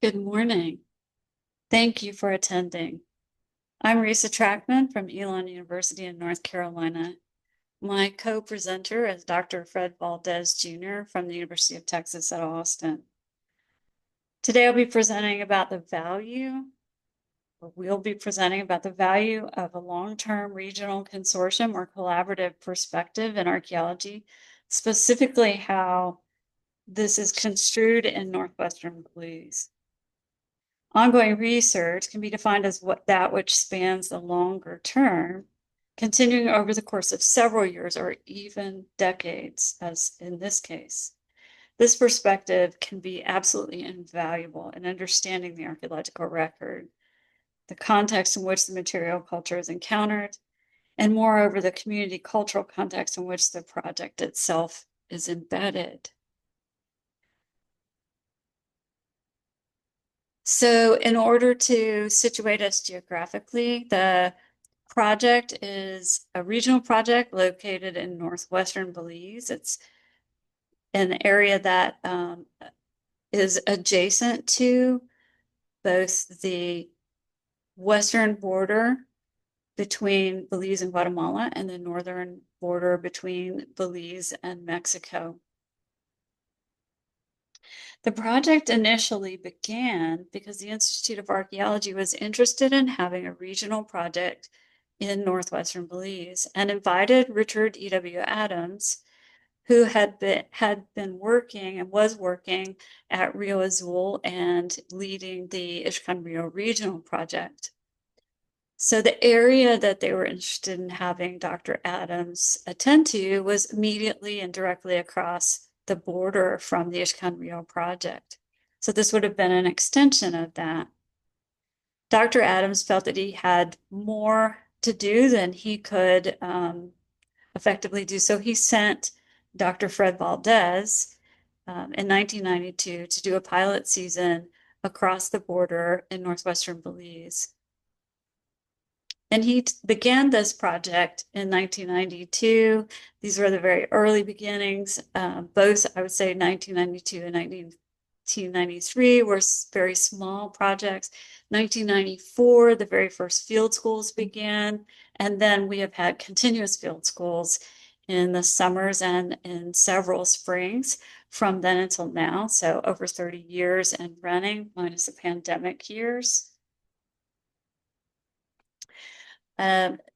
Good morning. Thank you for attending. I'm Risa Trackman from Elon University in North Carolina. My co-presenter is Dr. Fred Valdez Jr. from the University of Texas at Austin. Today we'll be presenting about the value of a long-term regional consortium or collaborative perspective in archaeology, specifically how this is construed in Northwestern Belize. Ongoing research can be defined as that which spans the longer term, continuing over the course of several years or even decades, as in this case. This perspective can be absolutely invaluable in understanding the archaeological record, the context in which the material culture is encountered, and moreover, the community cultural context in which the project itself is embedded. So in order to situate us geographically, the project is a regional project located in Northwestern Belize. It's an area that is adjacent to both the western border between Belize and Guatemala and the northern border between Belize and Mexico. The project initially began because the Institute of Archaeology was interested in having a regional project in Northwestern Belize and invited Richard E.W. Adams, who had been working and was working at Rio Azul and leading the Ishkan Rio Regional Project. So the area that they were interested in having Dr. Adams attend to was immediately and directly across the border from the Ishkan Rio project. So this would have been an extension of that. Dr. Adams felt that he had more to do than he could effectively do. So he sent Dr. Fred Valdez in 1992 to do a pilot season across the border in Northwestern Belize. And he began this project in 1992. These were the very early beginnings. Both, I would say, 1992 and 1993 were very small projects. 1994, the very first field schools began. And then we have had continuous field schools in the summers and in several springs from then until now. So over 30 years and running, minus the pandemic years.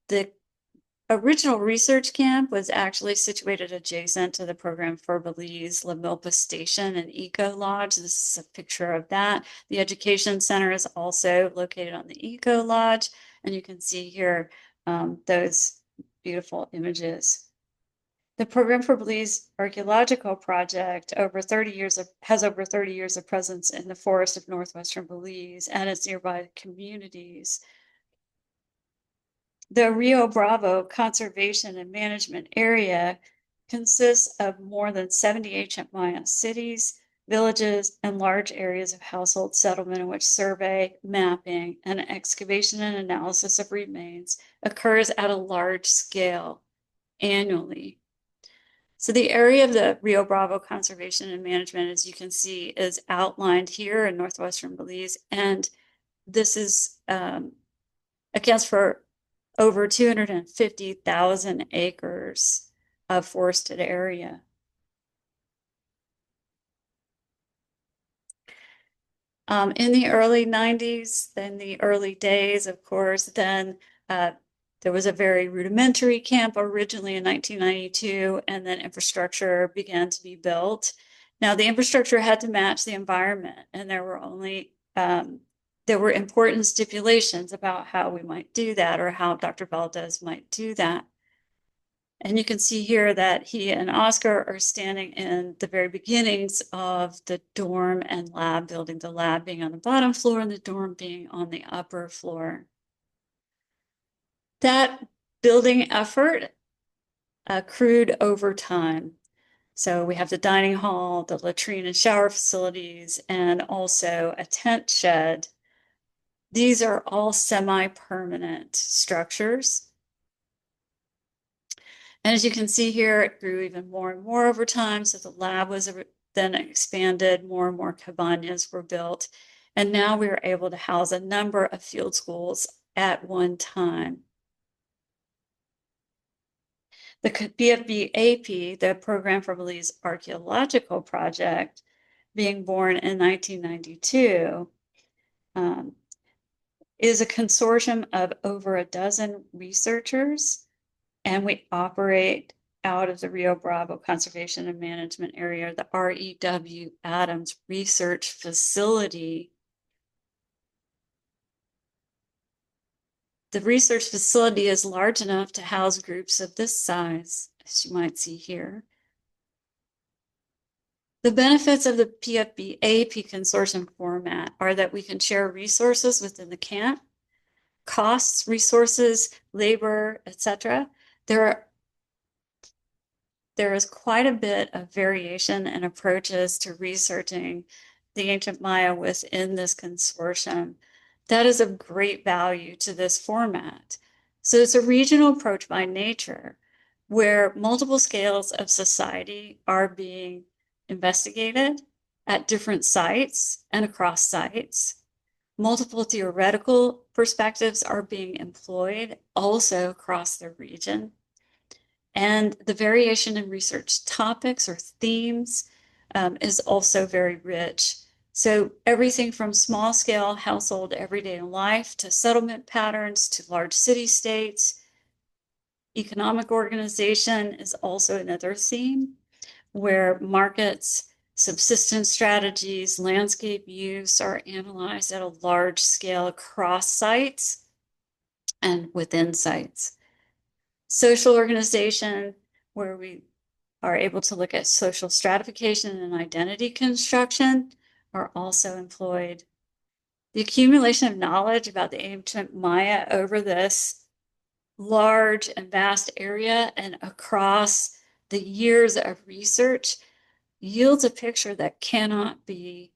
The original research camp was actually situated adjacent to the program for Belize La Milpa Station and Eco Lodge. This is a picture of that. The education center is also located on the Eco Lodge, and you can see here those beautiful images. The program for Belize Archaeological Project has over 30 years of presence in the forest of Northwestern Belize and its nearby communities. The Rio Bravo Conservation and Management Area consists of more than 70 ancient Maya cities, villages, and large areas of household settlement in which survey, mapping, and excavation and analysis of remains occurs at a large scale annually. So the area of the Rio Bravo Conservation and Management, as you can see, is outlined here in Northwestern Belize, and this is accounts for over 250,000 acres of forested area. In the early 90s, in the early days, of course, then there was a very rudimentary camp originally in 1992, and then infrastructure began to be built. Now, the infrastructure had to match the environment, and there were important stipulations about how we might do that or how Dr. Valdez might do that. And you can see here that he and Oscar are standing in the very beginnings of the dorm and lab building, the lab being on the bottom floor and the dorm being on the upper floor. That building effort accrued over time. So we have the dining hall, the latrine and shower facilities, and also a tent shed. These are all semi-permanent structures. And as you can see here, it grew even more and more over time. So the lab was then expanded, more and more cabanas were built. And now we are able to house a number of field schools at one time. The PfBAP, the Program for Belize Archaeological Project, being born in 1992, is a consortium of over a dozen researchers, and we operate out of the Rio Bravo Conservation and Management Area, the REW Adams Research Facility. The research facility is large enough to house groups of this size, as you might see here. The benefits of the PfBAP consortium format are that we can share resources within the camp, costs, resources, labor, etc. There is quite a bit of variation in approaches to researching the ancient Maya within this consortium. That is of great value to this format. So it's a regional approach by nature, where multiple scales of society are being investigated at different sites and across sites. Multiple theoretical perspectives are being employed also across the region. And the variation in research topics or themes is also very rich. So everything from small scale household everyday life to settlement patterns to large city states. Economic organization is also another theme where markets, subsistence strategies, landscape use are analyzed at a large scale across sites and within sites. Social organization, where we are able to look at social stratification and identity construction, are also employed. The accumulation of knowledge about the ancient Maya over this large and vast area and across the years of research yields a picture that cannot be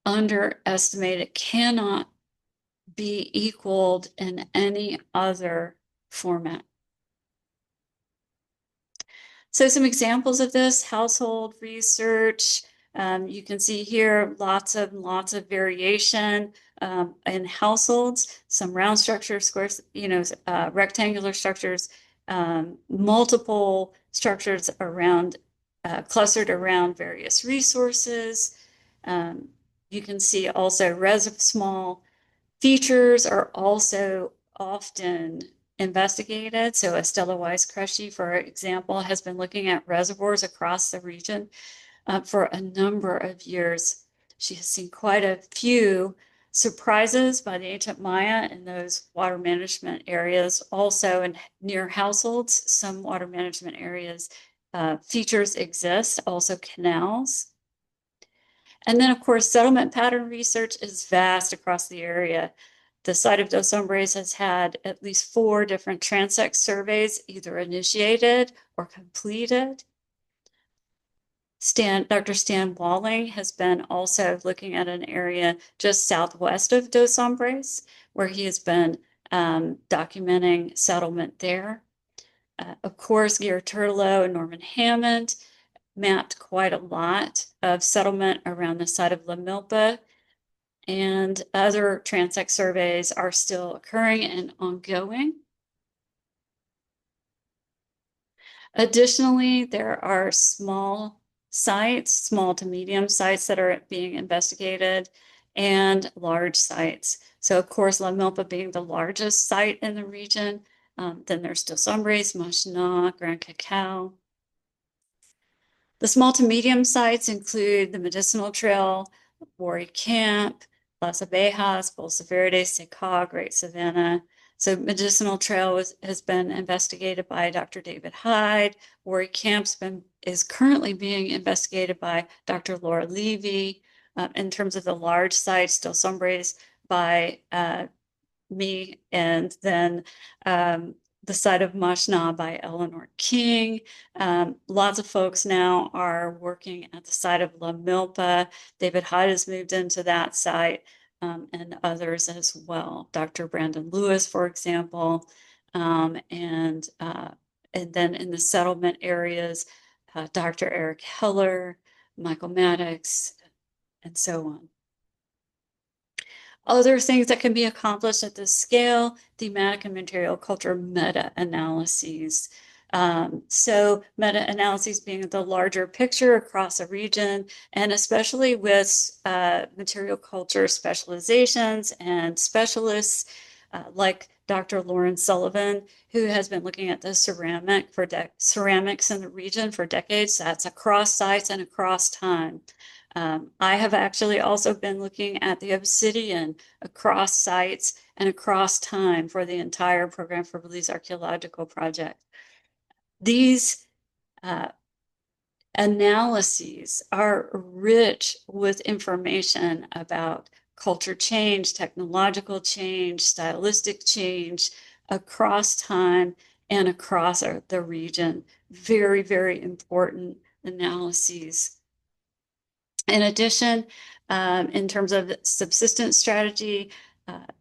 underestimated, cannot be equaled in any other format. So some examples of this: household research. You can see here lots of variation in households, some round structures, squares, rectangular structures, multiple structures around, clustered around various resources. You can see also small features are also often investigated. So Estella Weiss-Kresge, for example, has been looking at reservoirs across the region for a number of years. She has seen quite a few surprises by the ancient Maya in those water management areas. Also in near households, some water management areas features exist, also canals. And then, of course, settlement pattern research is vast across the area. The site of Dos Hombres has had at least 4 different transect surveys, either initiated or completed. Dr. Stan Walling has been also looking at an area just southwest of Dos Hombres, where he has been documenting settlement there. Of course, Gary Turtellow and Norman Hammond mapped quite a lot of settlement around the site of La Milpa, and other transect surveys are still occurring and ongoing. Additionally, there are small sites, small to medium sites that are being investigated, and large sites. So of course, La Milpa being the largest site in the region, then there's Dos Hombres, Mashna, Gran Cacao. The small to medium sites include the Medicinal Trail, Wari Camp, Las Abejas, Bolsa Verde, Seca, Great Savannah. So Medicinal Trail has been investigated by Dr. David Hyde. Wari Camp is currently being investigated by Dr. Laura Levy. In terms of the large sites, Dos Hombres by me, and then the site of Mashna by Eleanor King. Lots of folks now are working at the site of La Milpa. David Hyde has moved into that site, and others as well. Dr. Brandon Lewis, for example, and then in the settlement areas, Dr. Eric Heller, Michael Maddox, and so on. Other things that can be accomplished at this scale, thematic and material culture meta-analyses. So meta-analyses being the larger picture across a region, and especially with material culture specializations and specialists like Dr. Lauren Sullivan, who has been looking at the ceramics in the region for decades. That's across sites and across time. I have actually also been looking at the obsidian across sites and across time for the entire program for Belize Archaeological Project. These analyses are rich with information about culture change, technological change, stylistic change across time and across the region. Very, very important analyses. In addition, in terms of subsistence strategy,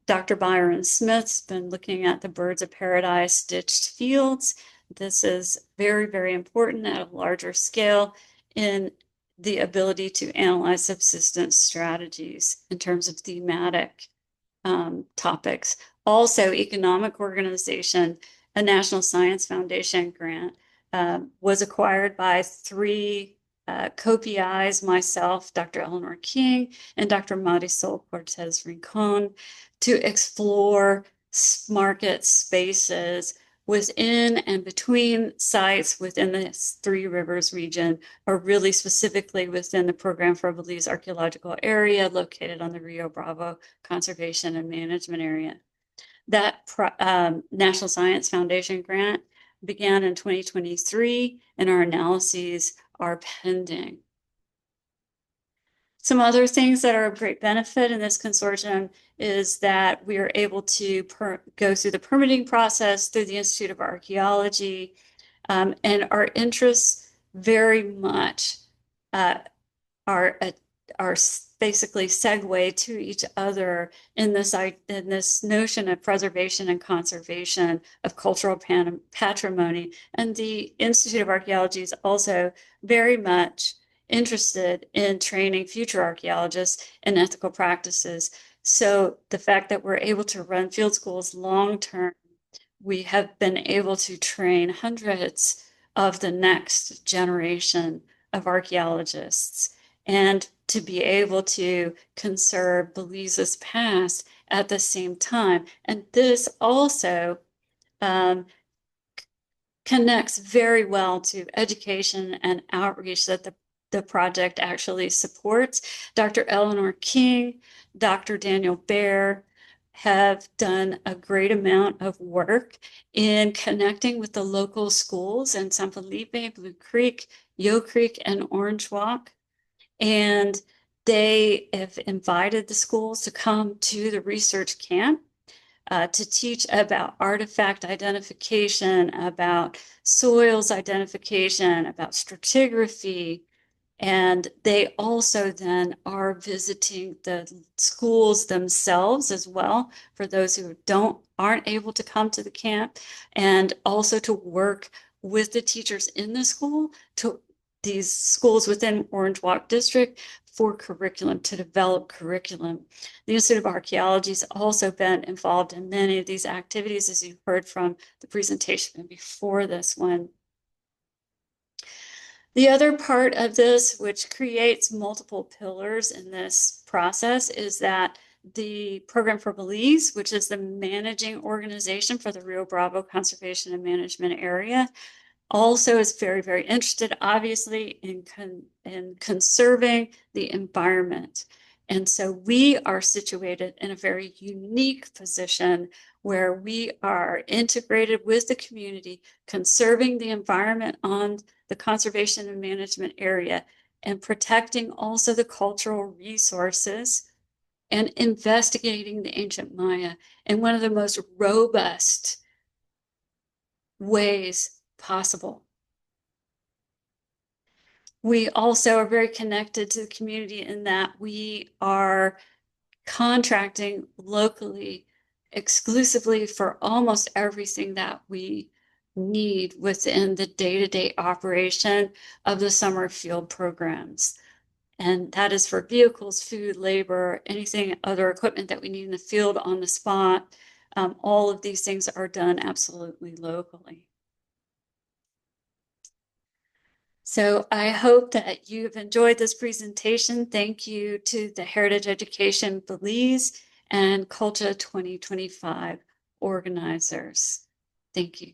Dr. Byron Smith's been looking at the birds of paradise stitched fields. This is very, very important at a larger scale in the ability to analyze subsistence strategies in terms of thematic topics. Also, economic organization, a National Science Foundation grant was acquired by three co-PIs, myself, Dr. Eleanor King, and Dr. Marisol Cortez Rincon, to explore market spaces within and between sites within the Three Rivers region, or really specifically within the Program for Belize Archaeological Area located on the Rio Bravo Conservation and Management Area. That National Science Foundation grant began in 2023, and our analyses are pending. Some other things that are of great benefit in this consortium is that we are able to go through the permitting process through the Institute of Archaeology, and our interests very much are basically segue to each other in this notion of preservation and conservation of cultural patrimony. And the Institute of Archaeology is also very much interested in training future archaeologists in ethical practices. So the fact that we're able to run field schools long-term, we have been able to train hundreds of the next generation of archaeologists, and to be able to conserve Belize's past at the same time. And this also connects very well to education and outreach that the project actually supports. Dr. Eleanor King, Dr. Daniel Baer have done a great amount of work in connecting with the local schools in San Felipe, Blue Creek, Yo Creek, and Orange Walk. And they have invited the schools to come to the research camp to teach about artifact identification, about soils identification, about stratigraphy. And they also then are visiting the schools themselves as well, for those who aren't able to come to the camp, and also to work with the teachers in the school, to these schools within Orange Walk District, for curriculum, to develop curriculum. The Institute of Archaeology has also been involved in many of these activities, as you heard from the presentation before this one. The other part of this, which creates multiple pillars in this process, is that the Program for Belize, which is the managing organization for the Rio Bravo Conservation and Management Area, also is very, very interested, obviously, in conserving the environment. And so we are situated in a very unique position where we are integrated with the community, conserving the environment on the conservation and management area, and protecting also the cultural resources, and investigating the ancient Maya in one of the most robust ways possible. We also are very connected to the community in that we are contracting locally exclusively for almost everything that we need within the day-to-day operation of the summer field programs. And that is for vehicles, food, labor, anything, other equipment that we need in the field on the spot. All of these things are done absolutely locally. So I hope that you've enjoyed this presentation. Thank you to the Heritage Education Belize and Culture 2025 organizers. Thank you.